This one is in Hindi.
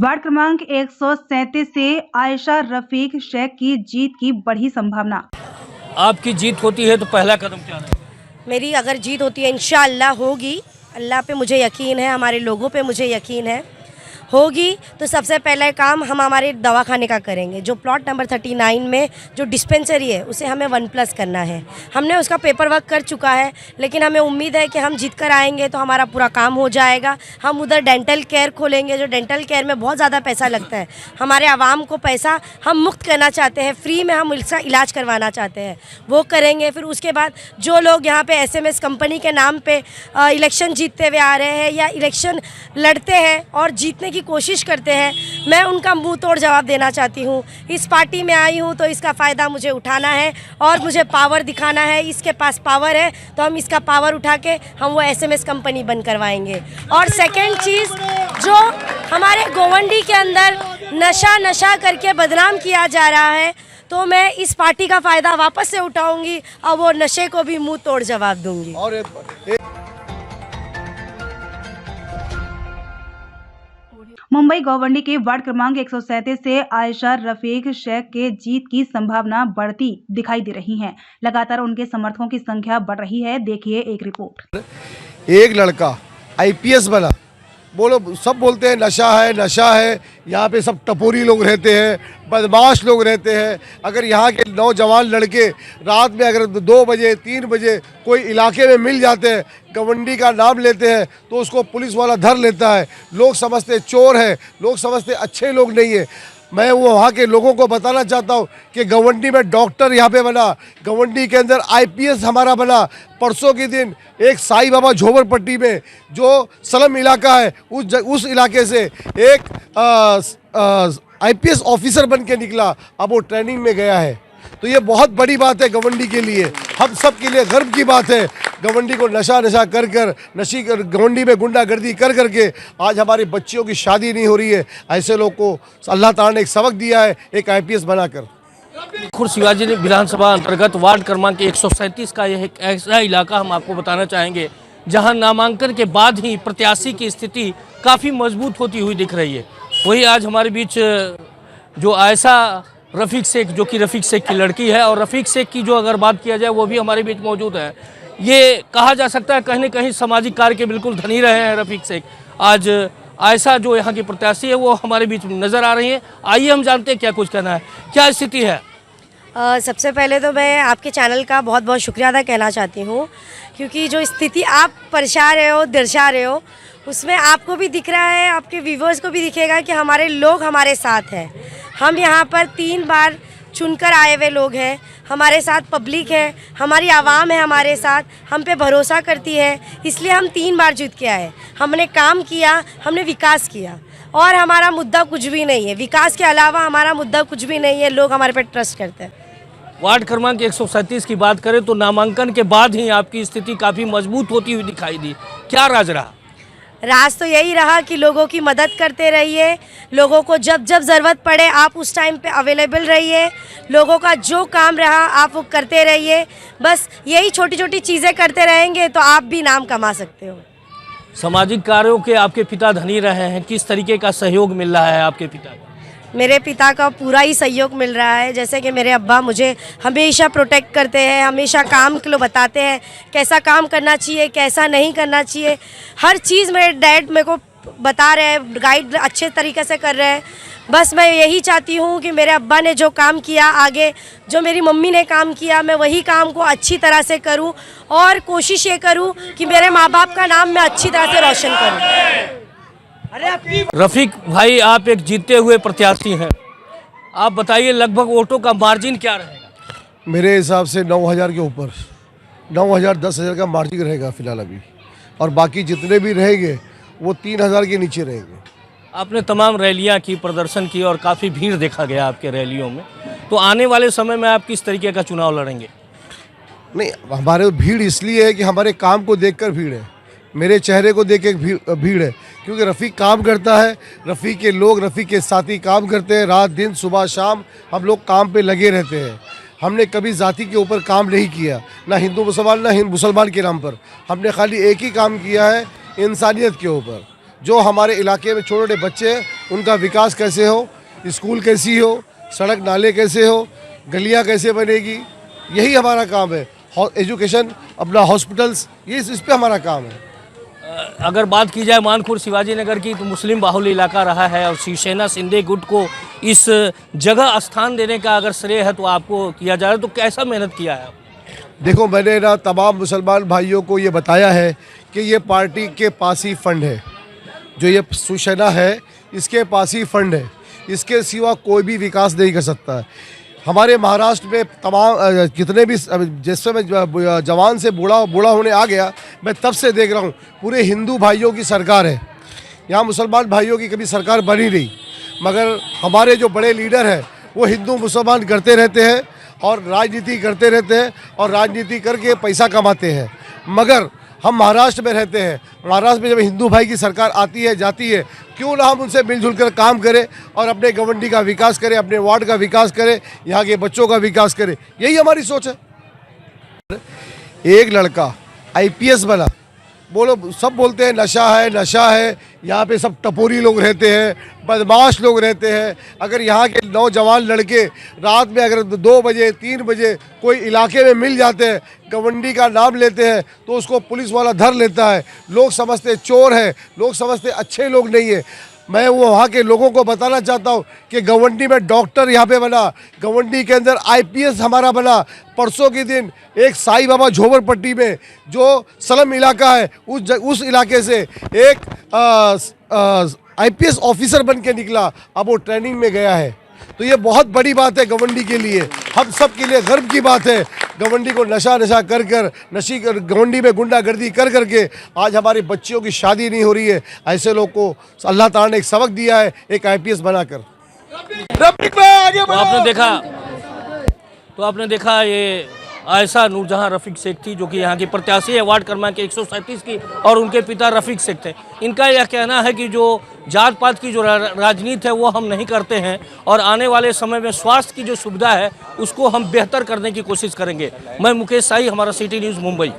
वार्ड क्रमांक 137 से आयशा रफीक शेख की जीत की बढ़ी संभावना। आपकी जीत होती है तो पहला कदम क्या है? मेरी अगर जीत होती है इंशाअल्लाह होगी, अल्लाह पे मुझे यकीन है, हमारे लोगों पे मुझे यकीन है, होगी तो सबसे पहले काम हम हमारे दवाखाने का करेंगे। जो प्लॉट नंबर 39 में जो डिस्पेंसरी है उसे हमें 1+ करना है। हमने उसका पेपर वर्क कर चुका है, लेकिन हमें उम्मीद है कि हम जीत कर आएंगे तो हमारा पूरा काम हो जाएगा। हम उधर डेंटल केयर खोलेंगे, जो डेंटल केयर में बहुत ज़्यादा पैसा लगता है। हमारे आवाम को पैसा हम मुफ्त करना चाहते हैं, फ्री में हम इसका इलाज करवाना चाहते हैं, वो करेंगे। फिर उसके बाद जो लोग यहाँ पे SMS कंपनी के नाम पे इलेक्शन जीतते हुए आ रहे हैं या इलेक्शन लड़ते हैं और जीतने की कोशिश करते हैं, मैं उनका मुंह तोड़ जवाब देना चाहती हूँ। इस पार्टी में आई हूँ तो इसका फ़ायदा मुझे उठाना है और मुझे पावर दिखाना है। इसके पास पावर है तो हम इसका पावर उठा के हम वो SMS कंपनी बंद करवाएंगे। और सेकंड चीज़, जो हमारे गोवंडी के अंदर नशा करके बदनाम किया जा रहा है, तो मैं इस पार्टी का फ़ायदा वापस से उठाऊंगी और वो नशे को भी मुंह तोड़ जवाब दूंगी। और मुंबई गोवंडी के वार्ड क्रमांक 137 से आयशा रफीक शेख के जीत की संभावना बढ़ती दिखाई दे रही है। लगातार उनके समर्थकों की संख्या बढ़ रही है। देखिए एक रिपोर्ट। एक लड़का IPS बना, बोलो सब बोलते हैं नशा है, यहाँ पे सब टपोरी लोग रहते हैं, बदमाश लोग रहते हैं। अगर यहाँ के नौजवान लड़के रात में अगर 2 बजे 3 बजे कोई इलाके में मिल जाते हैं, गवंडी का नाम लेते हैं, तो उसको पुलिस वाला धर लेता है। लोग समझते चोर है, लोग समझते अच्छे लोग नहीं है। मैं वो वहाँ के लोगों को बताना चाहता हूँ कि गवंडी में डॉक्टर यहाँ पे बना, गवंडी के अंदर IPS हमारा बना। परसों के दिन एक साई बाबा झोपड़पट्टी में जो स्लम इलाका है, उस इलाके से एक IPS ऑफिसर बन के निकला, अब वो ट्रेनिंग में गया है। तो ये बहुत बड़ी बात है गवंडी के लिए, हम सब के लिए गर्व की बात है। गवंडी को नशा कर गवंडी में गुंडागर्दी कर करके आज हमारे बच्चियों की शादी नहीं हो रही है। ऐसे लोग को अल्लाह ताला ने एक सबक दिया है, एक IPS बनाकर। खुर्द शिवाजी विधानसभा अंतर्गत वार्ड क्रमांक 137 का यह एक ऐसा इलाका हम आपको बताना चाहेंगे जहां नामांकन के बाद ही प्रत्याशी की स्थिति काफ़ी मजबूत होती हुई दिख रही है। वही आज हमारे बीच जो आयशा रफीक शेख, जो कि रफीक शेख की लड़की है, और रफीक शेख की जो अगर बात किया जाए वो भी हमारे बीच मौजूद है। ये कहा जा सकता है कहीं न कहीं सामाजिक कार्य के बिल्कुल धनी रहे हैं रफीक शेख। आज आयशा जो यहाँ की प्रत्याशी है वो हमारे बीच नज़र आ रही है। आइए हम जानते हैं क्या कुछ कहना है, क्या स्थिति है। सबसे पहले तो मैं आपके चैनल का बहुत बहुत शुक्रिया अदा कहना चाहती हूँ, क्योंकि जो स्थिति आप दर्शा रहे हो उसमें आपको भी दिख रहा है, आपके व्यूवर्स को भी दिखेगा कि हमारे लोग हमारे साथ हैं। हम यहाँ पर 3 बार चुनकर आए हुए लोग हैं, हमारे साथ पब्लिक है, हमारी आवाम है हमारे साथ, हम पे भरोसा करती है, इसलिए हम 3 बार जीत के आए। हमने काम किया, हमने विकास किया, और हमारा मुद्दा कुछ भी नहीं है। विकास के अलावा हमारा मुद्दा कुछ भी नहीं है। लोग हमारे पे ट्रस्ट करते हैं। वार्ड क्रमांक 137 की बात करें तो नामांकन के बाद ही आपकी स्थिति काफ़ी मजबूत होती हुई दिखाई दी, क्या राज रहा? राज तो यही रहा कि लोगों की मदद करते रहिए, लोगों को जब जब ज़रूरत पड़े आप उस टाइम पे अवेलेबल रहिए, लोगों का जो काम रहा आप वो करते रहिए। बस यही छोटी छोटी चीज़ें करते रहेंगे तो आप भी नाम कमा सकते हो। सामाजिक कार्यों के आपके पिता धनी रहे हैं, किस तरीके का सहयोग मिल रहा है आपके पिता को? मेरे पिता का पूरा ही सहयोग मिल रहा है। जैसे कि मेरे अब्बा मुझे हमेशा प्रोटेक्ट करते हैं, हमेशा काम के लिए बताते हैं कैसा काम करना चाहिए, कैसा नहीं करना चाहिए। हर चीज़ मेरे डैड मेरे को बता रहे हैं, गाइड अच्छे तरीके से कर रहे हैं। बस मैं यही चाहती हूँ कि मेरे अब्बा ने जो काम किया, आगे जो मेरी मम्मी ने काम किया, मैं वही काम को अच्छी तरह से करूँ और कोशिश ये करूँ कि मेरे माँ बाप का नाम मैं अच्छी तरह से रोशन करूँ। रफीक भाई, आप एक जीतते हुए प्रत्याशी हैं, आप बताइए लगभग वोटों का मार्जिन क्या रहेगा? मेरे हिसाब से 9,000 के ऊपर, 9,000 10,000 का मार्जिन रहेगा फिलहाल अभी, और बाकी जितने भी रहेंगे वो 3,000 के नीचे रहेंगे। आपने तमाम रैलियां की, प्रदर्शन की और काफ़ी भीड़ देखा गया आपके रैलियों में, तो आने वाले समय में आप किस तरीके का चुनाव लड़ेंगे? नहीं, हमारे भीड़ इसलिए है कि हमारे काम को देखकर भीड़ है, मेरे चेहरे को देख के भीड़ है, क्योंकि रफ़ीक काम करता है, रफ़ीक के लोग, रफ़ीक के साथी काम करते हैं, रात दिन सुबह शाम हम लोग काम पे लगे रहते हैं। हमने कभी जाति के ऊपर काम नहीं किया, ना हिंदू मुसलमान, ना मुसलमान के नाम पर। हमने खाली एक ही काम किया है, इंसानियत के ऊपर। जो हमारे इलाके में छोटे छोटे बच्चे हैं उनका विकास कैसे हो, स्कूल कैसी हो, सड़क नाले कैसे हो, गलियां कैसे बनेगी, यही हमारा काम है। एजुकेशन, अपना हॉस्पिटल्स, ये इस पे हमारा काम है। अगर बात की जाए मानखुर्द शिवाजी नगर की तो मुस्लिम बाहुल्य इलाका रहा है और शिवसेना शिंदे गुट को इस जगह स्थान देने का अगर श्रेय है तो आपको किया जा रहा है, तो कैसा मेहनत किया है? देखो, मैंने ना तमाम मुसलमान भाइयों को ये बताया है कि ये पार्टी के पास ही फंड है, जो ये शिवसेना है इसके पास ही फंड है, इसके सिवा कोई भी विकास नहीं कर सकता है। हमारे महाराष्ट्र में तमाम जितने भी, जैसे मैं जवान से बूढ़ा होने आ गया, मैं तब से देख रहा हूँ पूरे हिंदू भाइयों की सरकार है। यहाँ मुसलमान भाइयों की कभी सरकार बनी नहीं, मगर हमारे जो बड़े लीडर हैं वो हिंदू मुसलमान करते रहते हैं और राजनीति करते रहते हैं और राजनीति करके पैसा कमाते हैं। मगर हम महाराष्ट्र में रहते हैं, महाराष्ट्र में जब हिंदू भाई की सरकार आती है जाती है, क्यों ना हम उनसे मिलजुल कर काम करें और अपने गवंडी का विकास करें, अपने वार्ड का विकास करें, यहाँ के बच्चों का विकास करें, यही हमारी सोच है। एक लड़का IPS बना, बोलो सब बोलते हैं नशा है, यहाँ पे सब टपोरी लोग रहते हैं, बदमाश लोग रहते हैं। अगर यहाँ के नौजवान लड़के रात में अगर 2 बजे 3 बजे कोई इलाके में मिल जाते हैं, गवंडी का नाम लेते हैं, तो उसको पुलिस वाला धर लेता है। लोग समझते चोर है, लोग समझते अच्छे लोग नहीं है। मैं वो वहाँ के लोगों को बताना चाहता हूँ कि गवंडी में डॉक्टर यहाँ पे बना, गवंडी के अंदर IPS हमारा बना। परसों के दिन एक साईं बाबा झोपड़पट्टी में जो स्लम इलाका है, उस इलाके से एक IPS ऑफिसर बन के निकला, अब वो ट्रेनिंग में गया है। तो ये बहुत बड़ी बात है गवंडी के लिए, हम सब के लिए गर्व की बात है। गवंडी को नशा गवंडी में गुंडागर्दी कर करके आज हमारे बच्चियों की शादी नहीं हो रही है। ऐसे लोग को अल्लाह ताला ने एक सबक दिया है, एक IPS बनाकर। तो आपने देखा ये आयशा नूरजहां रफीक शेख थी, जो कि यहाँ की प्रत्याशी है वार्ड क्रमांक 137 की, और उनके पिता रफीक शेख थे। इनका यह कहना है कि जो जात पात की जो राजनीति है वो हम नहीं करते हैं और आने वाले समय में स्वास्थ्य की जो सुविधा है उसको हम बेहतर करने की कोशिश करेंगे। मैं मुकेश साई, हमारा सिटी न्यूज़ मुंबई।